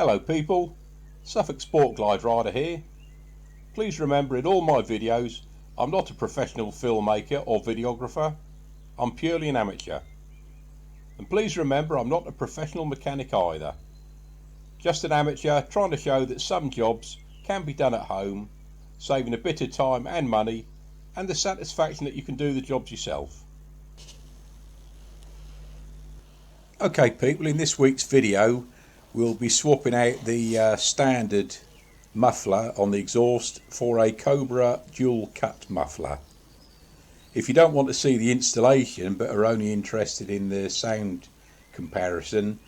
Hello people, Suffolk Sport Glide Rider here. Please remember in all my videos I'm not a professional filmmaker or videographer, I'm purely an amateur. And please remember I'm not a professional mechanic either. Just an amateur trying to show that some jobs can be done at home, saving a bit of time and money and the satisfaction that you can do the jobs yourself. Okay people, in this week's video we'll be swapping out the standard muffler on the exhaust for a Cobra dual cut muffler. If you don't want to see the installation but are only interested in the sound comparison,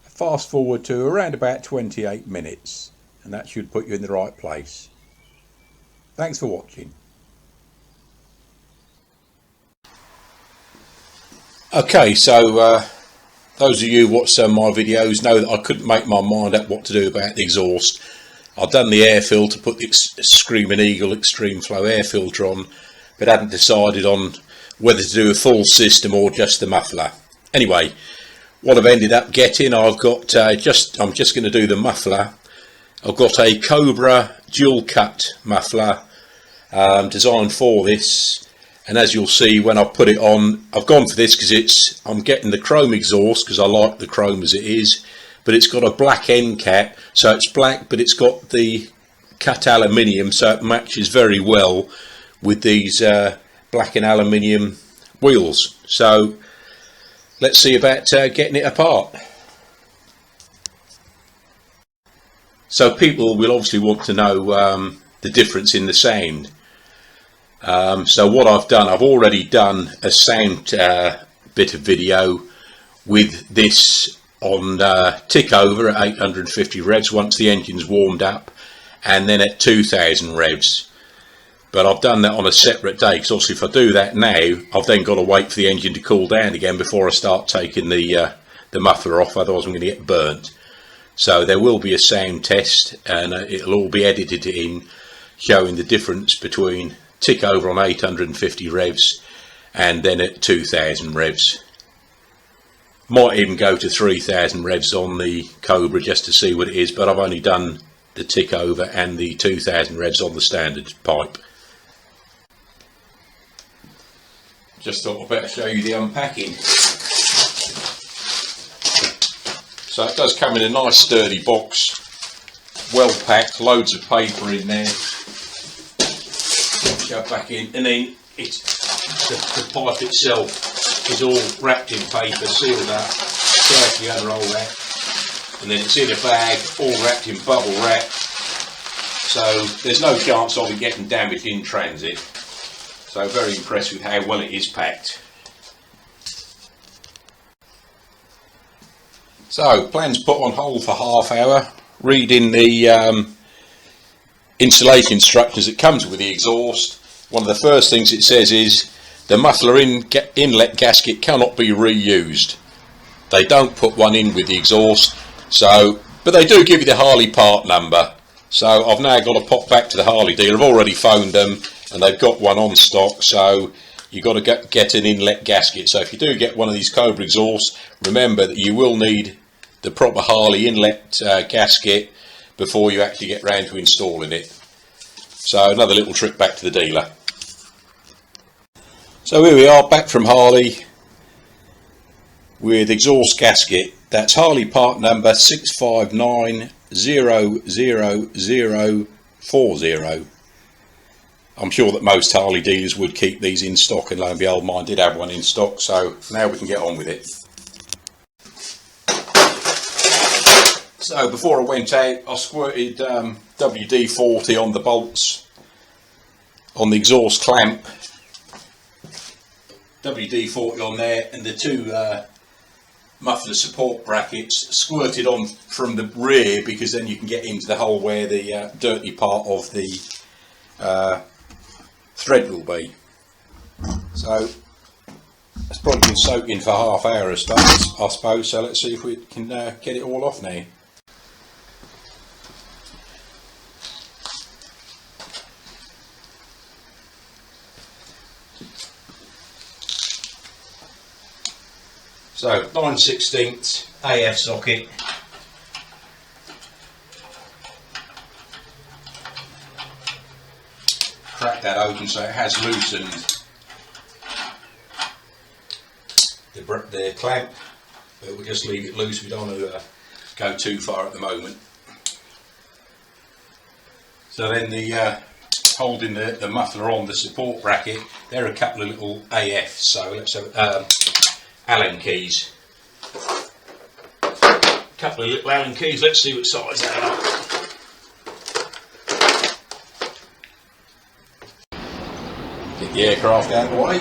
fast forward to around about 28 minutes and that should put you in the right place. Thanks for watching. Okay, so those of you who watch some of my videos know that I couldn't make my mind up what to do about the exhaust. I've done the air filter, put the Screaming Eagle Extreme Flow air filter on, but hadn't decided on whether to do a full system or just the muffler. Anyway, what I've ended up getting, I've got I'm just going to do the muffler. I've got a Cobra dual cut muffler designed for this. And as you'll see when I put it on, I've gone for this because I'm getting the chrome exhaust because I like the chrome as it is, but it's got a black end cap, so it's black but it's got the cut aluminium, so it matches very well with these black and aluminium wheels. So let's see about getting it apart. So people will obviously want to know the difference in the sound. So what I've done, I've already done a sound bit of video with this on tick over at 850 revs once the engine's warmed up, and then at 2000 revs. But I've done that on a separate day because obviously if I do that now I've then got to wait for the engine to cool down again before I start taking the muffler off, otherwise I'm going to get burnt. So there will be a sound test and it'll all be edited in showing the difference between tick over on 850 revs and then at 2000 revs. Might even go to 3000 revs on the Cobra just to see what it is, but I've only done the tick over and the 2000 revs on the standard pipe. Just thought I'd better show you the unpacking. So it does come in a nice sturdy box, well packed, loads of paper in there. Go back in, and then the pipe itself is all wrapped in paper, sealed up, carefully unroll that, and then it's in a bag, all wrapped in bubble wrap, so there's no chance of it getting damaged in transit. So very impressed with how well it is packed. So plans put on hold for half hour, reading the installation instructions that comes with the exhaust. One of the first things it says is the muffler inlet gasket cannot be reused. They don't put one in with the exhaust, but they do give you the Harley part number. So I've now got to pop back to the Harley dealer. I've already phoned them and they've got one on stock, so you've got to get an inlet gasket. So if you do get one of these Cobra exhausts, remember that you will need the proper Harley inlet gasket before you actually get round to installing it. So another little trip back to the dealer. So here we are back from Harley with exhaust gasket. That's Harley part number 659000040. I'm sure that most Harley dealers would keep these in stock, and lo and behold mine did have one in stock, so now we can get on with it. So before I went out I squirted WD-40 on the bolts on the exhaust clamp. WD-40 on there, and the two muffler support brackets squirted on from the rear because then you can get into the hole where the dirty part of the thread will be. So it's probably been soaking for half hour I suppose, so let's see if we can get it all off now. So 9/16 AF socket, that open, so it has loosened the clamp, but we'll just leave it loose. We don't want to go too far at the moment. So then the holding the muffler on, the support bracket, there are a couple of little AFs, so let's have Allen keys. A couple of little Allen keys, let's see what size they are. Get the aircraft out of the way.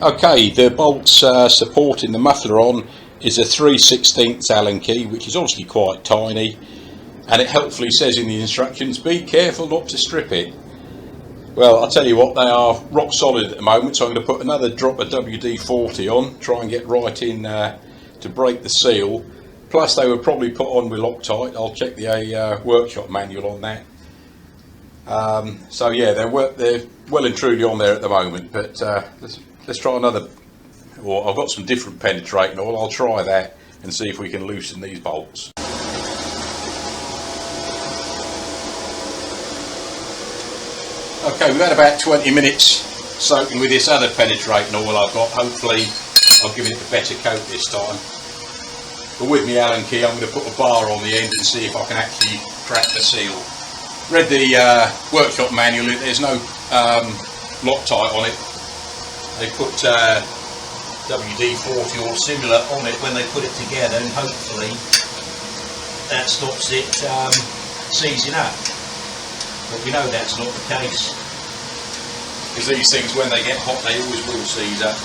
Okay, the bolts supporting the muffler on is a 3/16 Allen key, which is obviously quite tiny, and it helpfully says in the instructions, be careful not to strip it. Well, I'll tell you what, they are rock solid at the moment, so I'm going to put another drop of WD-40 on, try and get right in to break the seal. Plus they were probably put on with Loctite. I'll check the workshop manual on that. So yeah, they're well and truly on there at the moment, but let's try another. Well, I've got some different penetrating oil. I'll try that and see if we can loosen these bolts. Okay, we've had about 20 minutes soaking with this other penetrating oil I've got. Hopefully I'll give it a better coat this time. But with my Allen key, I'm going to put a bar on the end and see if I can actually crack the seal. Read the workshop manual. There's no Loctite on it. They put WD-40 or similar on it when they put it together, and hopefully that stops it seizing up. But we know that's not the case, because these things, when they get hot, they always will seize up.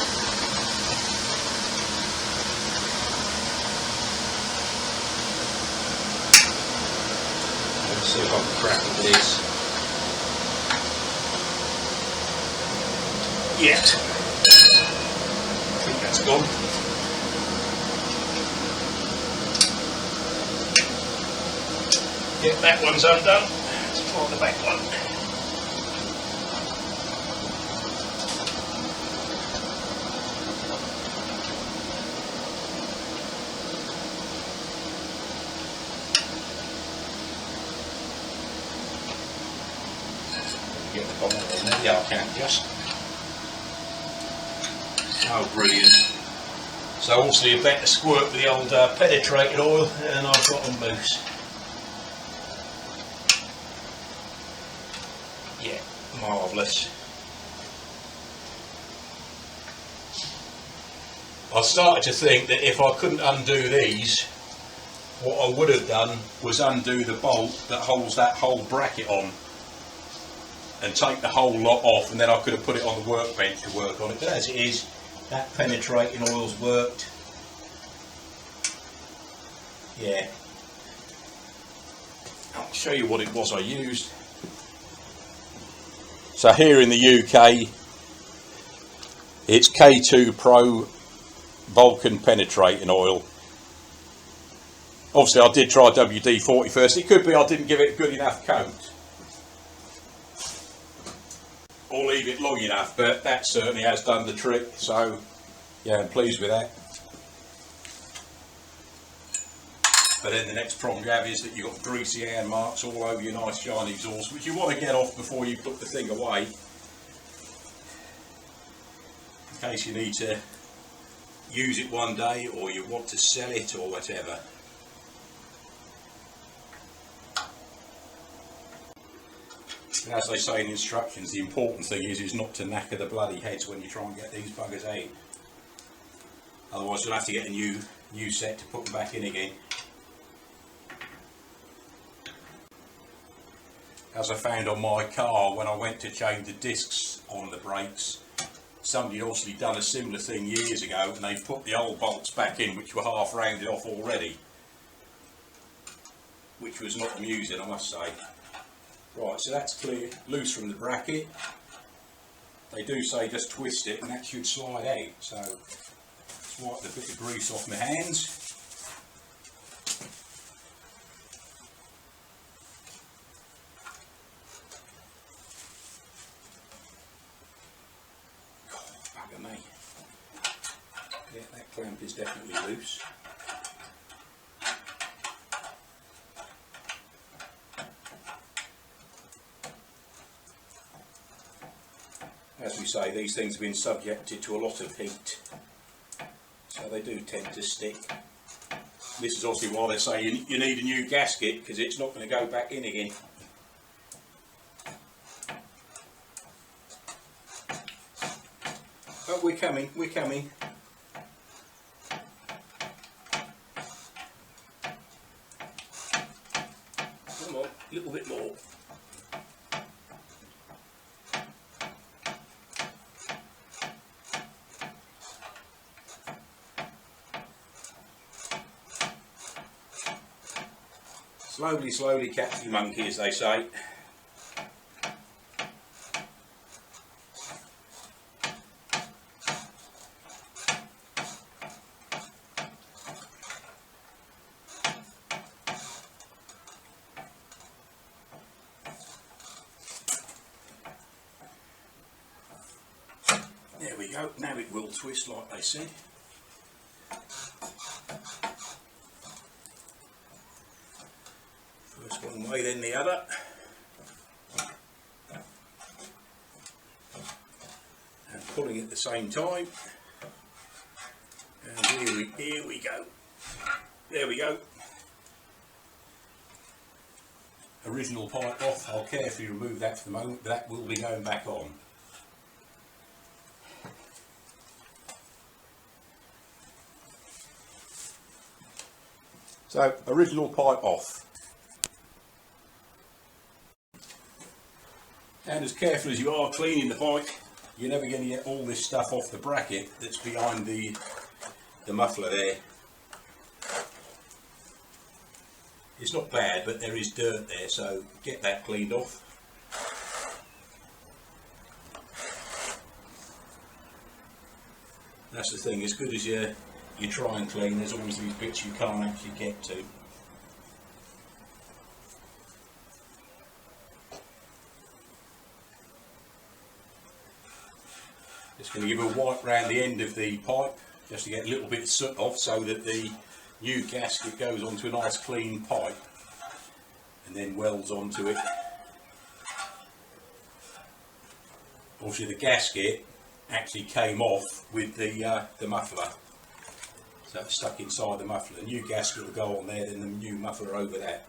Let's see if I can crack it with this. Yeah, I think that's gone. Yeah, that one's undone. Let's try the back one. Get the bottom in there. Yeah, I can just. Oh, brilliant. So obviously a better squirt with the old penetrating oil, and I've got them loose. Yeah, marvellous. I started to think that if I couldn't undo these, what I would have done was undo the bolt that holds that whole bracket on and take the whole lot off, and then I could have put it on the workbench to work on it. But as it is, that penetrating oil's worked. Yeah. I'll show you what it was I used. So here in the UK, it's K2 Pro Vulcan penetrating oil. Obviously I did try WD-40 first. It could be I didn't give it a good enough coat, or leave it long enough, but that certainly has done the trick. So yeah, I'm pleased with that. But then the next problem you have is that you've got greasy hand marks all over your nice shiny exhaust, which you want to get off before you put the thing away, in case you need to use it one day, or you want to sell it, or whatever. And as they say in the instructions, the important thing is not to knacker the bloody heads when you try and get these buggers out. Otherwise you'll have to get a new set to put them back in again. As I found on my car when I went to change the discs on the brakes, somebody obviously done a similar thing years ago, and they've put the old bolts back in, which were half rounded off already, which was not amusing, I must say. Right, so that's clear, loose from the bracket. They do say just twist it and that should slide out. So let's wipe the bit of grease off my hands. God, bugger me. Yeah, that clamp is definitely loose. you say, these things have been subjected to a lot of heat, so they do tend to stick. This is obviously why they say you need a new gasket, because it's not going to go back in again. But we're coming, we're coming. Come on, a little bit more. Slowly, slowly catch the monkey, as they say. There we go, now it will twist like they said. First one way, then the other. And pulling at the same time. And here we go. There we go. Original pipe off. I'll carefully remove that for the moment, but that will be going back on. So, original pipe off. And as careful as you are cleaning the pipe, you're never going to get all this stuff off the bracket that's behind the muffler there. It's not bad, but there is dirt there, so get that cleaned off. That's the thing, as good as you try and clean, there's always these bits you can't actually get to. Just going to give a wipe round the end of the pipe, just to get a little bit of soot off, so that the new gasket goes onto a nice clean pipe and then welds onto it. Obviously the gasket actually came off with the muffler. So it's stuck inside the muffler. The new gasket will go on there, then the new muffler over that.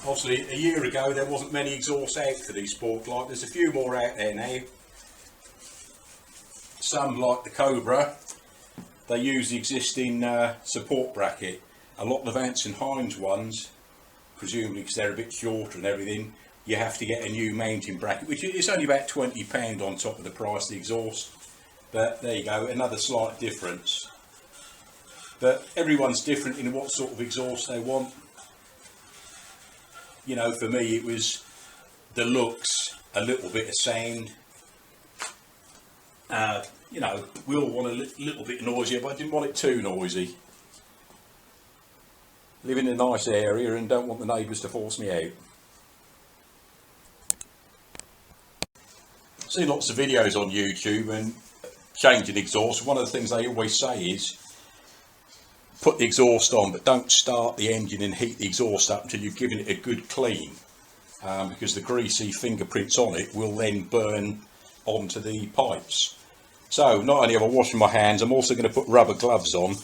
Obviously, a year ago there wasn't many exhausts out for these sport lights. There's a few more out there now. Some, like the Cobra, they use the existing support bracket. A lot of the Vance and Hines ones, presumably because they're a bit shorter and everything, you have to get a new mounting bracket, which is only about £20 on top of the price of the exhaust. But there you go, another slight difference. But everyone's different in what sort of exhaust they want. You know, for me it was the looks, a little bit of sound. You know, we all want a little bit noisier, but I didn't want it too noisy. Live in a nice area and don't want the neighbours to force me out. I've seen lots of videos on YouTube and changing exhaust. One of the things they always say is put the exhaust on, but don't start the engine and heat the exhaust up until you've given it a good clean, because the greasy fingerprints on it will then burn onto the pipes. So not only am I washing my hands, I'm also going to put rubber gloves on,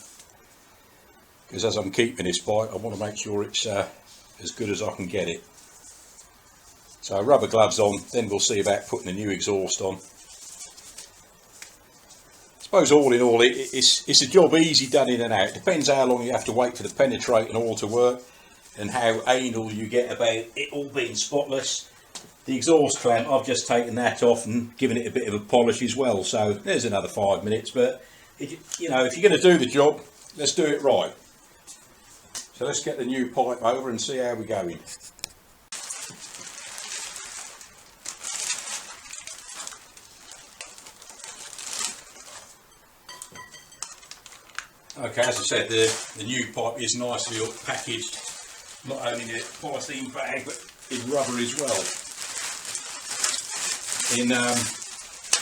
because as I'm keeping this pipe I want to make sure it's as good as I can get it. So rubber gloves on, then we'll see about putting a new exhaust on. I suppose all in all it's a job easy done in and out. It depends how long you have to wait for the penetrating oil to work and how anal you get about it all being spotless. The exhaust clamp, I've just taken that off and given it a bit of a polish as well, so there's another 5 minutes. But you know, if you're going to do the job, let's do it right. So let's get the new pipe over and see how we're going. Okay, as I said, the new pipe is nicely packaged not only in a polythene bag but in rubber as well, in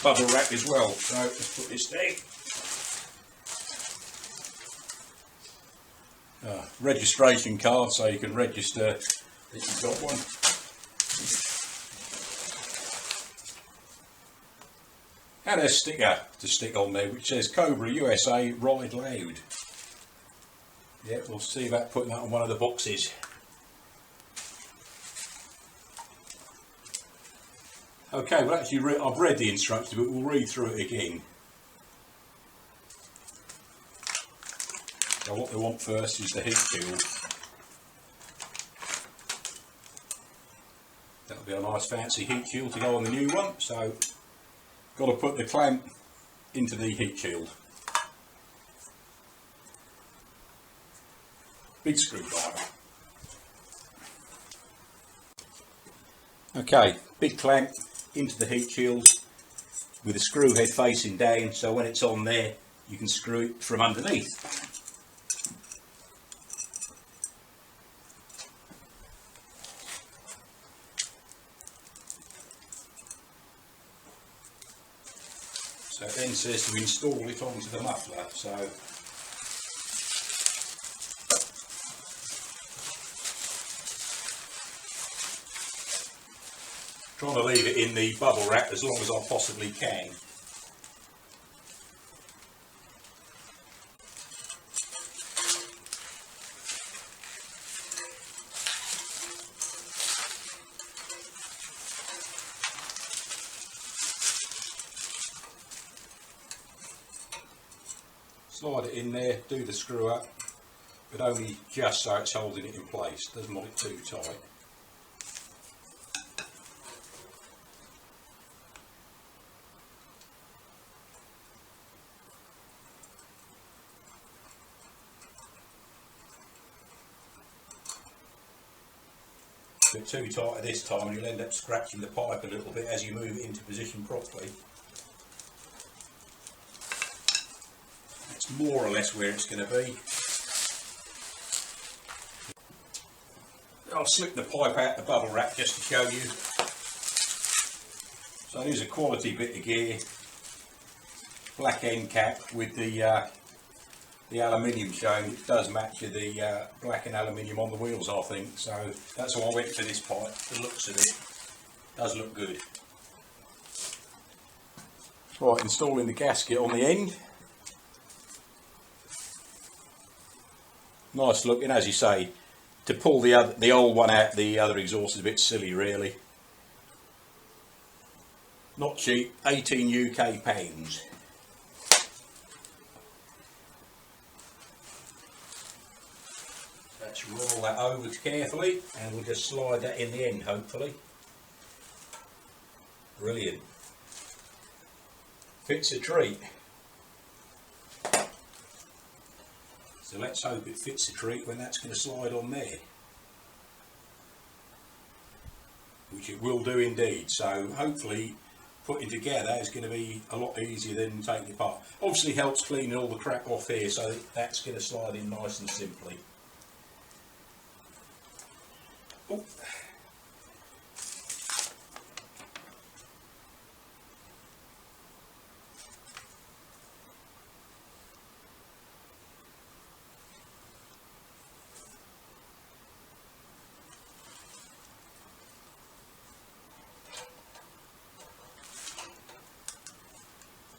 bubble wrap as well. So let's put this down. Registration card, so you can register that you've got one. And a sticker to stick on there which says Cobra USA Ride Loud. Yeah, we'll see about putting that on one of the boxes. Okay, well actually I've read the instructions, but we'll read through it again. So what they want first is the heat shield. That'll be a nice fancy heat shield to go on the new one. So got to put the clamp into the heat shield. Big screwdriver. Okay, big clamp into the heat shield with the screw head facing down, so when it's on there you can screw it from underneath. So it then says to install it onto the muffler. So trying to leave it in the bubble wrap as long as I possibly can. Slide it in there, do the screw up, but only just so it's holding it in place, doesn't want it too tight. If it's too tight at this time, you'll end up scratching the pipe a little bit as you move it into position properly. That's more or less where it's going to be. I'll slip the pipe out the bubble wrap just to show you. So here's a quality bit of gear, black end cap with the aluminium showing, which does match the black and aluminium on the wheels, I think. So that's why I went for this pipe. The looks of it does look good. Right, installing the gasket on the end. Nice looking, as you say. To pull the old one out, the other exhaust is a bit silly, really. Not cheap, 18 UK pounds. Let's roll that over carefully, and we'll just slide that in the end, hopefully. Brilliant. Fits a treat. So let's hope it fits a treat when that's going to slide on there. Which it will do indeed. So hopefully putting together is going to be a lot easier than taking it apart. Obviously helps cleaning all the crap off here, so that's going to slide in nice and simply. Oh.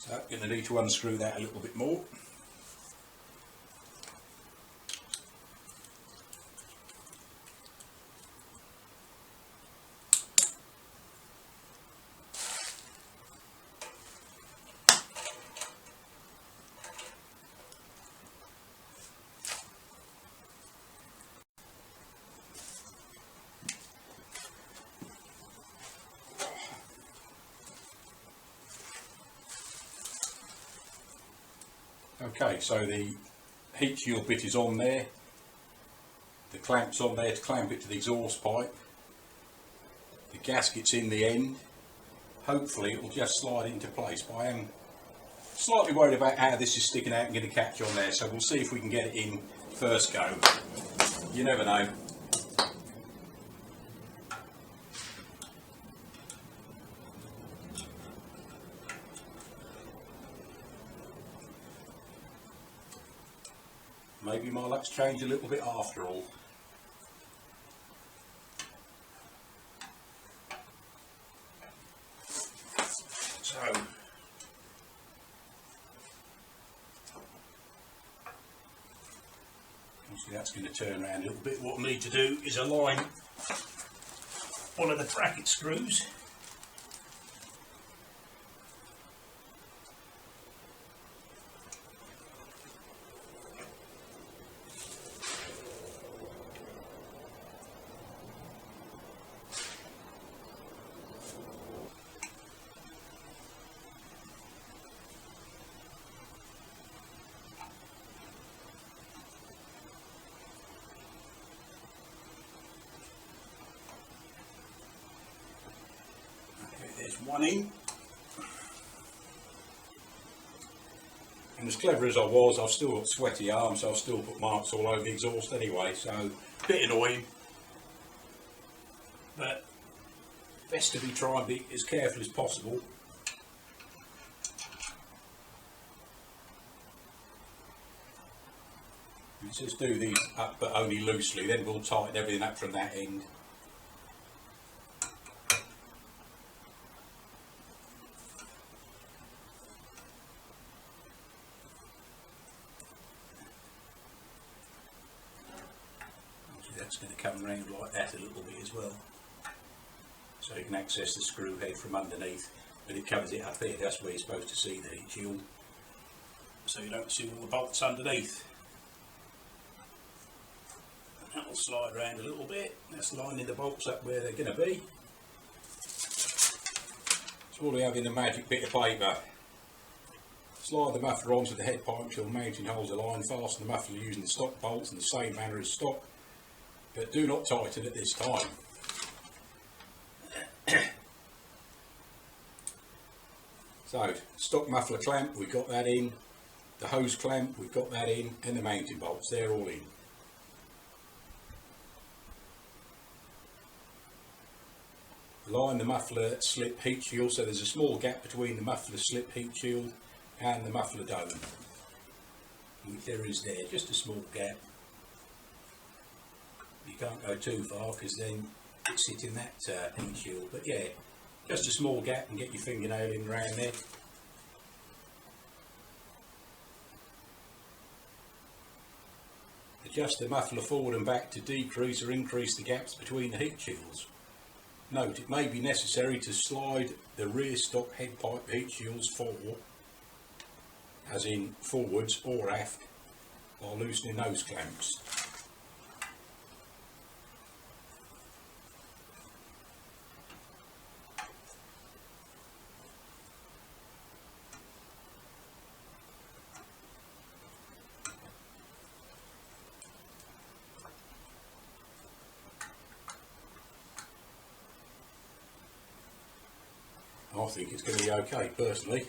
So I'm going to need to unscrew that a little bit more. Okay, so the heat shield bit is on there, the clamp's on there to clamp it to the exhaust pipe, the gasket's in the end. Hopefully it will just slide into place, but I am slightly worried about how this is sticking out and going to catch on there, so we'll see if we can get it in first go. You never know. maybe my luck's changed a little bit after all. So obviously that's going to turn around a little bit. What I need to do is align one of the bracket screws. There's one in, and as clever as I was, I've still got sweaty arms, so I've still put marks all over the exhaust anyway, so a bit annoying, but best to try and be as careful as possible. Let's just do these up, but only loosely, then we'll tighten everything up from that end. That's going to come around like that a little bit as well, so you can access the screw head from underneath, but it covers it up here. That's where you're supposed to see the heat shield, so you don't see all the bolts underneath. That will slide around a little bit. That's lining the bolts up where they're going to be. So all we have in the magic bit of paper. Slide the muffler onto the head pipe until the mounting holes align. Fasten the muffler using the stock bolts in the same manner as stock, but do not tighten at this time. So, stock muffler clamp, we've got that in. The hose clamp, we've got that in. And the mounting bolts, they're all in. Line the muffler slip heat shield, so there's a small gap between the muffler slip heat shield and the muffler dome. Which there is there, just a small gap. You can't go too far because then it's hitting that heat shield, but yeah, just a small gap, and get your fingernail in around there. Adjust the muffler forward and back to decrease or increase the gaps between the heat shields. Note, it may be necessary to slide the rear stock head pipe heat shields forward, as in forwards or aft, while loosening those clamps. I think it's going to be okay, personally.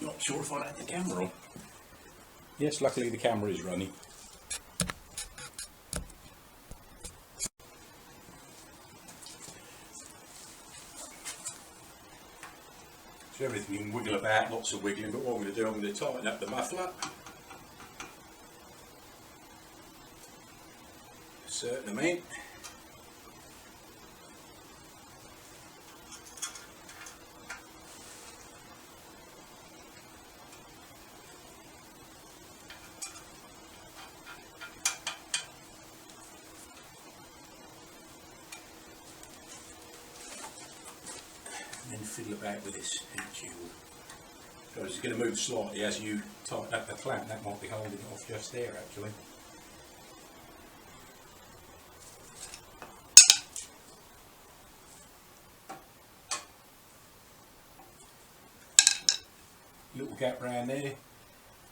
Not sure if I had the camera on. Yes, luckily the camera is running. So everything can wiggle about, lots of wiggling, but what I'm going to do, I'm going to tighten up the muffler a certain amount. And then fiddle about with this heat shield. So it's going to move slightly as you tighten up the clamp. That might be holding it off just there actually. Little gap round there,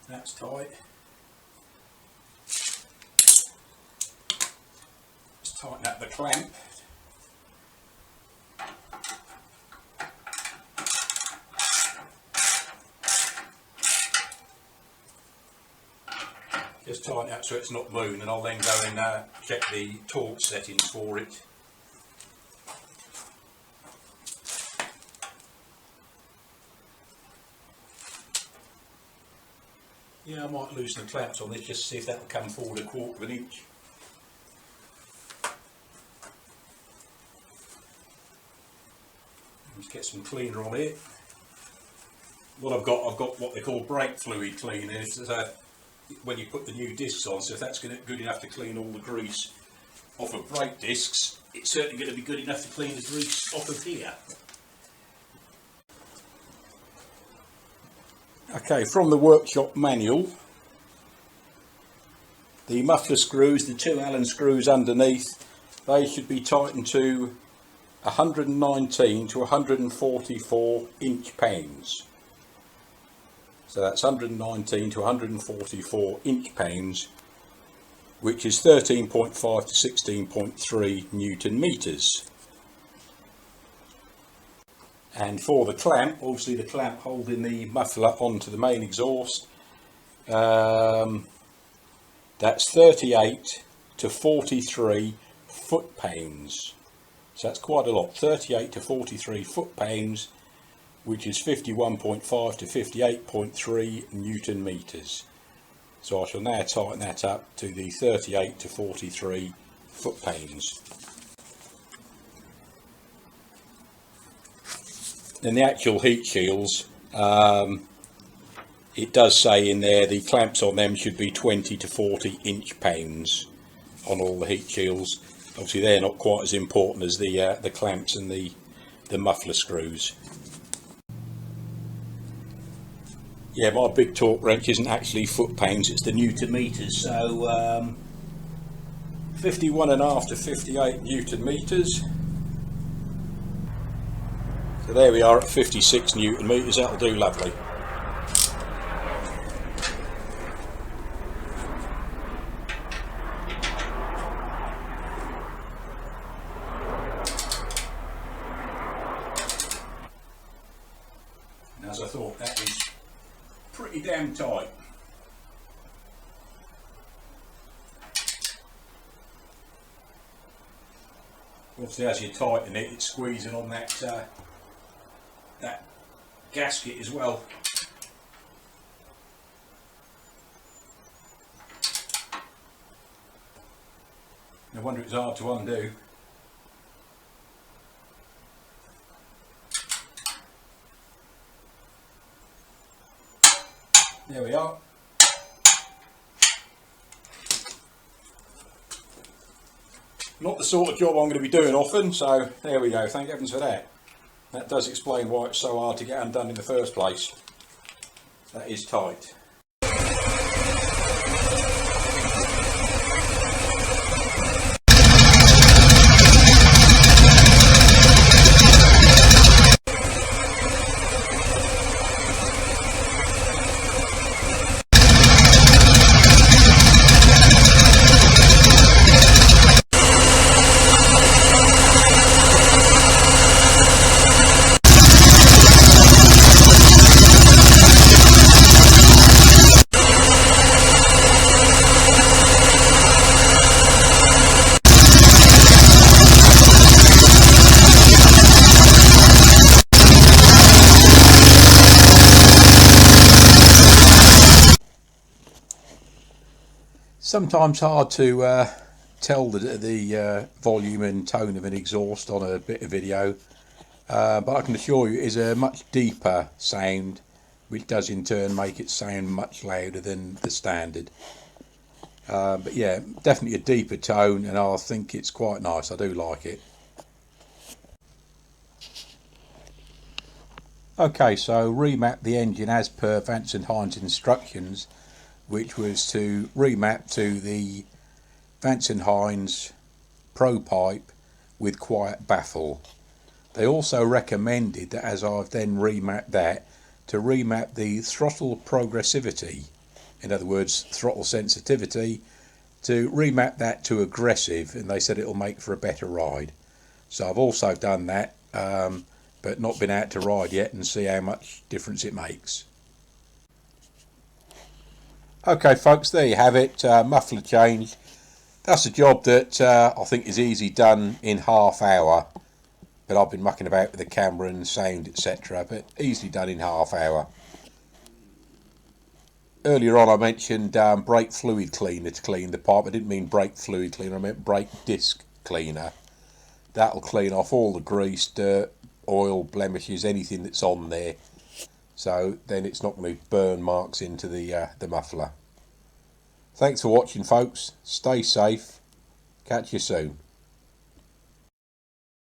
that's tight. Just tighten up the clamp. Just tighten it up so it's not moving, and I'll then go and check the torque settings for it. Yeah, I might loosen the clamps on this just to see if that will come forward 1/4 of an inch. Let's get some cleaner on it. What I've got what they call brake fluid cleaners. So when you put the new discs on, so if that's good enough to clean all the grease off of brake discs, it's certainly going to be good enough to clean the grease off of here. Okay, from the workshop manual, the muffler screws, the 2 Allen screws underneath, they should be tightened to 119 to 144 inch pounds. So that's 119 to 144 inch pounds, which is 13.5 to 16.3 Newton meters. And for the clamp, obviously the clamp holding the muffler onto the main exhaust, that's 38 to 43 foot-pounds. So that's quite a lot, 38 to 43 foot-pounds, which is 51.5 to 58.3 Newton meters. So I shall now tighten that up to the 38 to 43 foot-pounds. Then the actual heat shields, it does say in there the clamps on them should be 20 to 40 inch pounds on all the heat shields. Obviously they're not quite as important as the clamps and the muffler screws. Yeah, my big torque wrench isn't actually foot-pounds, it's the Newton meters. So 51.5 to 58 Newton meters. So there we are at 56 Newton meters, that'll do lovely. And as I thought, that is pretty damn tight. Obviously as you tighten it, it's squeezing on that gasket as well. No wonder it's hard to undo. There we are. Not the sort of job I'm going to be doing often, so there we go, thank heavens for that. That does explain why it's so hard to get undone in the first place. That is tight. Sometimes hard to tell the volume and tone of an exhaust on a bit of video, but I can assure you it is a much deeper sound, which does in turn make it sound much louder than the standard. But yeah, definitely a deeper tone, and I think it's quite nice. I do like it. Okay, so remap the engine as per Vance & Hines instructions, which was to remap to the Vance & Hines Pro Pipe with quiet baffle. They also recommended that, as I've then remapped that, to remap the throttle progressivity, in other words throttle sensitivity, to remap that to aggressive, and they said it'll make for a better ride. So I've also done that, but not been out to ride yet and see how much difference it makes. Okay folks, there you have it, muffler change. That's a job that I think is easy done in half hour, but I've been mucking about with the camera and sound etc, but easily done in half hour. Earlier on I mentioned brake fluid cleaner to clean the pipe. I didn't mean brake fluid cleaner, I meant brake disc cleaner. That'll clean off all the grease, dirt, oil, blemishes, anything that's on there. So then it's not going to burn marks into the muffler. Thanks for watching folks, stay safe, catch you soon.